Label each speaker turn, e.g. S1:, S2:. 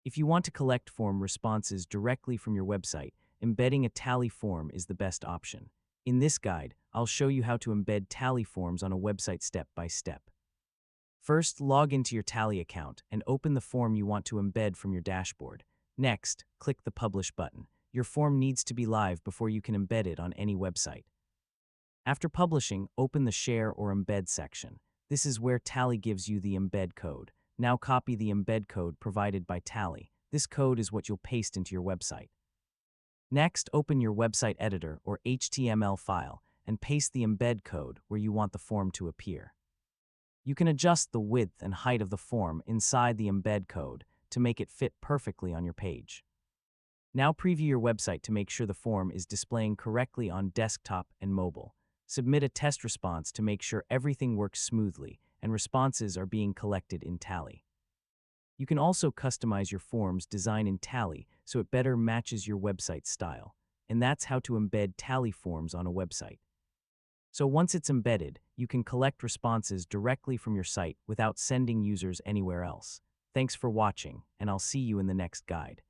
S1: If you want to collect form responses directly from your website, embedding a tally form is the best option. In this guide, I'll show you how to embed tally forms on a website step by step. First, log into your Tally account and open the form you want to embed from your dashboard. Next, click the Publish button. Your form needs to be live before you can embed it on any website. After publishing, open the Share or Embed section. This is where Tally gives you the embed code. Now copy the embed code provided by Tally. This code is what you'll paste into your website. Next, open your website editor or HTML file and paste the embed code where you want the form to appear. You can adjust the width and height of the form inside the embed code to make it fit perfectly on your page. Now preview your website to make sure the form is displaying correctly on desktop and mobile. Submit a test response to make sure everything works smoothly and responses are being collected in Tally. You can also customize your form's design in Tally so it better matches your website style. And that's how to embed Tally forms on a website. So once it's embedded, you can collect responses directly from your site without sending users anywhere else. Thanks for watching, and I'll see you in the next guide.